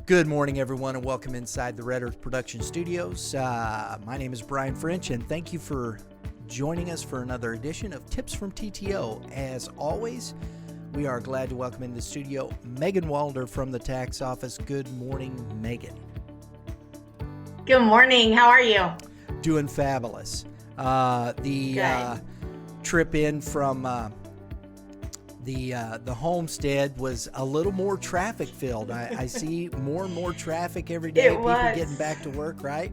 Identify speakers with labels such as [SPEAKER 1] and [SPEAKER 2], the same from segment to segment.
[SPEAKER 1] Good morning, everyone, and welcome inside the Earth Productions Studios. My name is Brian French, and thank you for joining us for another edition of Tips from TTO. As always, we are glad to welcome in the studio Megan Walder from the tax office. Good morning, Megan.
[SPEAKER 2] Good morning. How are you?
[SPEAKER 1] Doing fabulous. The trip in from the homestead was a little more traffic filled. I see more and more traffic every day. People getting back to work, right?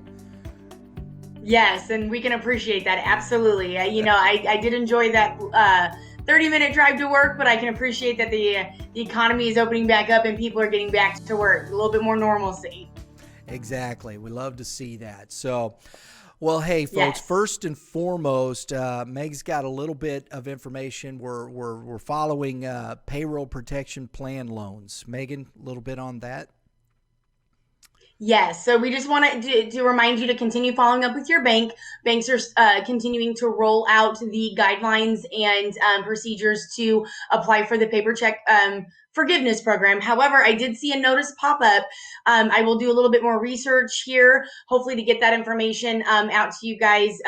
[SPEAKER 2] Yes, and we can appreciate that. Absolutely. I did enjoy that 30-minute drive to work, but I can appreciate that the economy is opening back up and people are getting back to work. A little bit more normalcy.
[SPEAKER 1] Exactly. We love to see that. So, well, hey, folks,
[SPEAKER 2] Yes.
[SPEAKER 1] First and foremost, Meg's got a little bit of information. We're following payroll protection plan loans. Megan, a little bit on that.
[SPEAKER 2] Yes, so we just wanted to remind you to continue following up with your bank. Banks are continuing to roll out the guidelines and procedures to apply for the paper check forgiveness program. However, I did see a notice pop up. I will do a little bit more research here, hopefully to get that information out to you guys,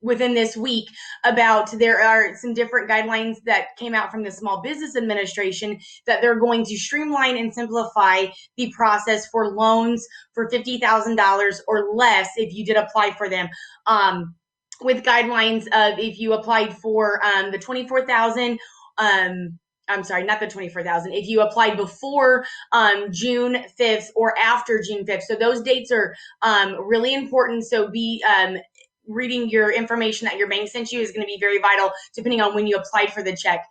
[SPEAKER 2] within this week. About there are some different guidelines that came out from the Small Business Administration that they're going to streamline and simplify the process for loans for $50,000 or less if you did apply for them. With guidelines of if you applied for the 24,000, I'm sorry, not the 24,000. If you applied before June 5th or after June 5th. So those dates are really important. So be reading your information that your bank sent you is going to be very vital depending on when you applied for the check.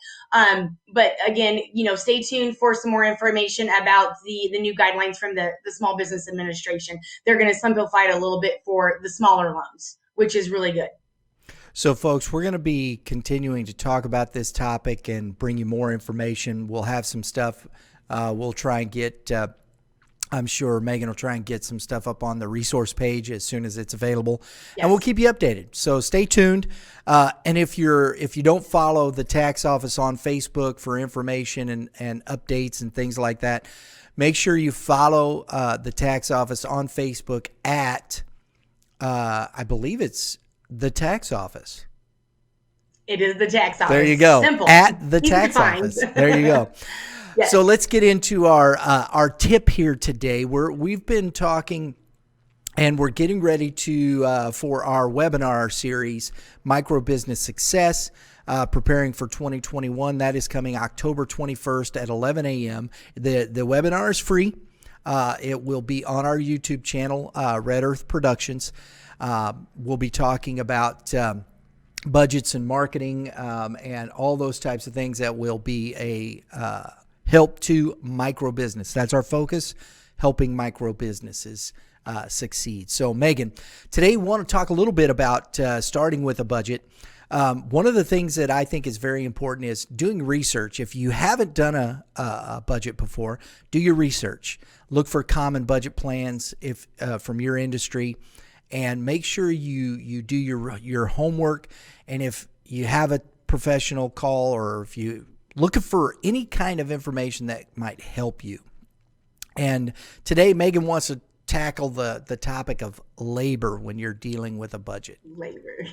[SPEAKER 2] But again, stay tuned for some more information about the new guidelines from the Small Business Administration. They're going to simplify it a little bit for the smaller loans, which is really good.
[SPEAKER 1] So, folks, we're going to be continuing to talk about this topic and bring you more information. We'll have some stuff. We'll try and get I'm sure Megan will try and get some stuff up on the resource page as soon as it's available. Yes. And we'll keep you updated. So stay tuned. And if you don't follow the tax office on Facebook for information and updates and things like that, make sure you follow the tax office on Facebook at, I believe it's the tax office.
[SPEAKER 2] It is the tax office.
[SPEAKER 1] There you go.
[SPEAKER 2] Simple.
[SPEAKER 1] At the tax office. There you go. Yes. So let's get into our tip here today. We've been talking, and we're getting ready to for our webinar series, Micro Business Success, preparing for 2021. That is coming October 21st at 11 a.m. The webinar is free. It will be on our YouTube channel, Earth Productions. We'll be talking about budgets and marketing and all those types of things that will be a help to micro business. That's our focus, helping micro businesses succeed. So, Megan, today we want to talk a little bit about starting with a budget. One of the things that I think is very important is doing research. If you haven't done a budget before, do your research. Look for common budget plans from your industry, and make sure you do your homework. And if you have a professional call, or if you looking for any kind of information that might help you. And today, Megan wants to tackle the topic of labor when you're dealing with a budget.
[SPEAKER 2] Labor.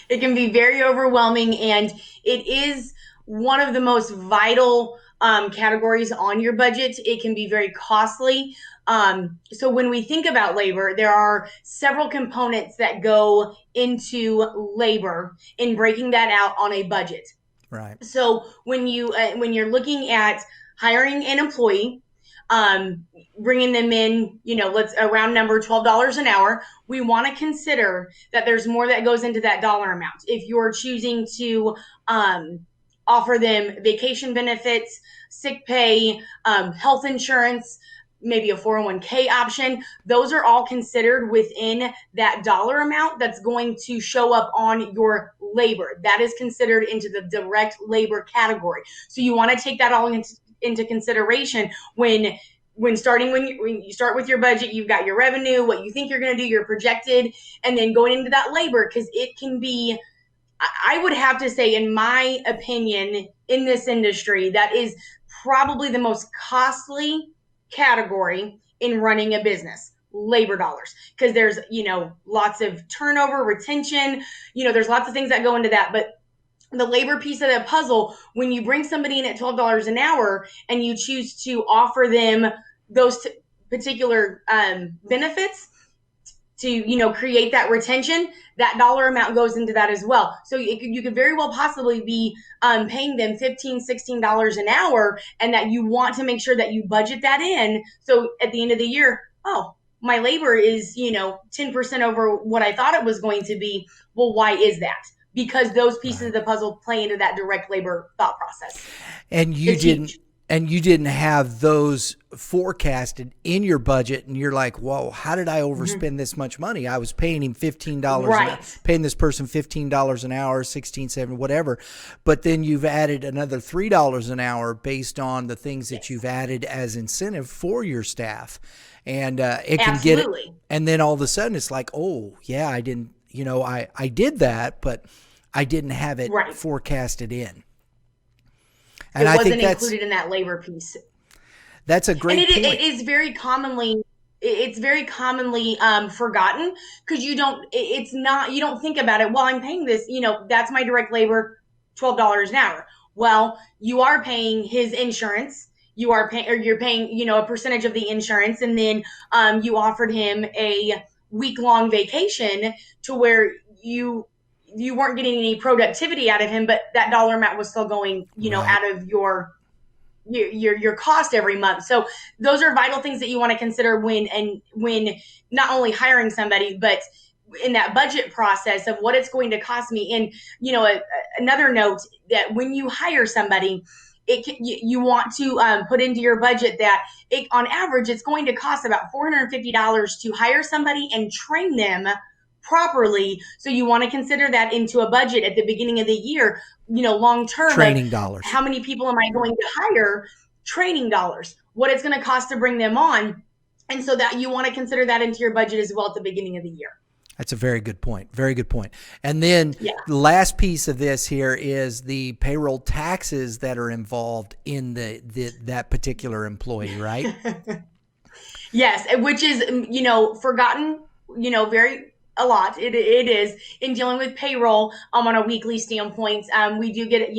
[SPEAKER 2] It can be very overwhelming, and it is one of the most vital categories on your budget. It can be very costly. So when we think about labor, there are several components that go into labor in breaking that out on a budget.
[SPEAKER 1] Right.
[SPEAKER 2] So when you're looking at hiring an employee, bringing them in, let's around number $12 an hour, we want to consider that there's more that goes into that dollar amount. If you're choosing to offer them vacation benefits, sick pay, health insurance, maybe a 401k option, those are all considered within that dollar amount that's going to show up on your labor. That is considered into the direct labor category. So you want to take that all into consideration when you start with your budget. You've got your revenue, what you think you're going to do, your projected, and then going into that labor, because it can be, I would have to say, in my opinion, in this industry, that is probably the most costly category in running a business: labor dollars. Because there's, lots of turnover, retention, there's lots of things that go into that. But the labor piece of the puzzle, when you bring somebody in at $12 an hour and you choose to offer them those particular benefits to create that retention, that dollar amount goes into that as well. So you could very well possibly be paying them $15-16 an hour, and that you want to make sure that you budget that in. So at the end of the year, oh, my labor is 10% over what I thought it was going to be. Well, why is that? Because those pieces of the puzzle play into that direct labor thought process.
[SPEAKER 1] And you didn't have those forecasted in your budget, and you're like, whoa, how did I overspend this much money? I was paying him $15, paying this person $15 an hour, 16, 17, whatever. But then you've added another $3 an hour based on the things that you've added as incentive for your staff. And it can get it. And then all of a sudden it's like, oh yeah, I didn't, I did that, but I didn't have it forecasted in. And
[SPEAKER 2] it wasn't
[SPEAKER 1] think
[SPEAKER 2] included in that labor piece.
[SPEAKER 1] That's a great point.
[SPEAKER 2] It is very commonly, forgotten, because you don't think about it. Well, I'm paying this, that's my direct labor, $12 an hour. Well, you are paying his insurance. You're paying, a percentage of the insurance. And then you offered him a week-long vacation to where you weren't getting any productivity out of him, but that dollar amount was still going, out of your cost every month. So those are vital things that you want to consider when not only hiring somebody, but in that budget process of what it's going to cost me. And, another note, that when you hire somebody, you want to put into your budget that on average, it's going to cost about $450 to hire somebody and train them properly. So you want to consider that into a budget at the beginning of the year, long term.
[SPEAKER 1] Training dollars.
[SPEAKER 2] How many people am I going to hire? Training dollars. What it's going to cost to bring them on. And so that you want to consider that into your budget as well at the beginning of the year.
[SPEAKER 1] That's a very good point. Very good point. And then the last piece of this here is the payroll taxes that are involved in that particular employee, right?
[SPEAKER 2] Yes, which is, forgotten, a lot. It is in dealing with payroll on a weekly standpoint. We do get,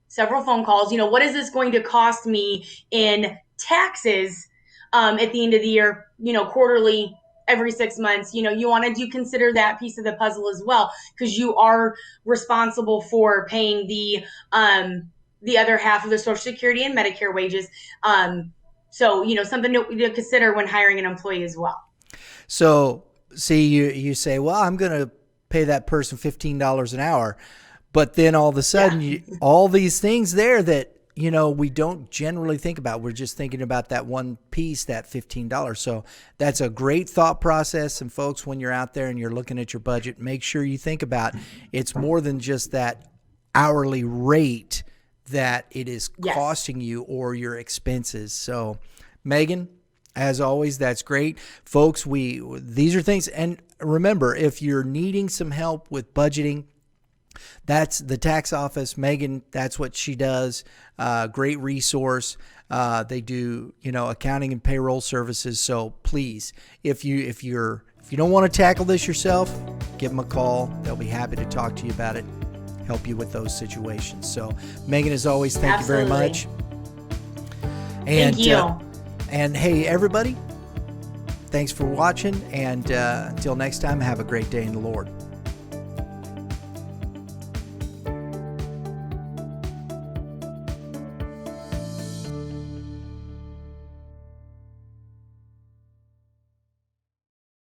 [SPEAKER 2] several phone calls. What is this going to cost me in taxes at the end of the year, quarterly, every 6 months? You want to consider that piece of the puzzle as well, because you are responsible for paying the other half of the Social Security and Medicare wages. So, something to consider when hiring an employee as well.
[SPEAKER 1] So, see, you say, well, I'm going to pay that person $15 an hour. But then all of a sudden, all these things there that, we don't generally think about. We're just thinking about that one piece, that $15. So that's a great thought process. And folks, when you're out there and you're looking at your budget, make sure you think about it's more than just that hourly rate that it is costing you or your expenses. So Megan, as always, that's great. Folks, these are things. And remember, if you're needing some help with budgeting, that's the tax office. Megan, that's what she does. Great resource. They do, accounting and payroll services. So please, if you don't want to tackle this yourself, give them a call. They'll be happy to talk to you about it, help you with those situations. So Megan, as always, thank you very much. And,
[SPEAKER 2] thank you.
[SPEAKER 1] And hey, everybody, thanks for watching. And until next time, have a great day in the Lord.